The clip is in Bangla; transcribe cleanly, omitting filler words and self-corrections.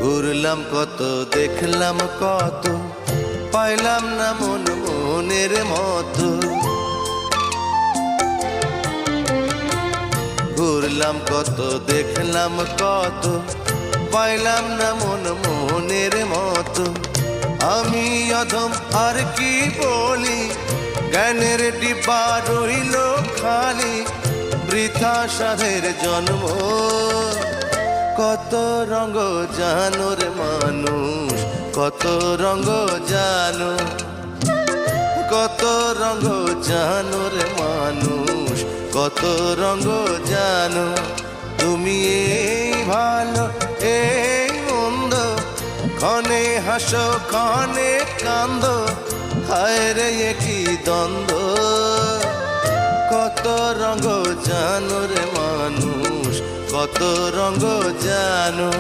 ঘুরলাম কত, দেখলাম কত, পাইলাম না মন মনের মতো। ঘুরলাম কত, দেখলাম কত, পাইলাম না মন মনের মতো। আমি অধম আর কি বলি, জ্ঞানের ডিব্বা রইল খালি, বৃথা সাধের জন্ম। কত রঙ জানো রে মানুষ, কত রঙ জানো, কত রঙ জানো রে মানুষ, কত রঙ জানো। তুমি এই ভালো এই মন্দ, ক্ষণে হাসো ক্ষণে কান্দো, হায় রে কি দ্বন্দ্ব। কত রঙ জানো রে মানুষ, কত রঙ জানো।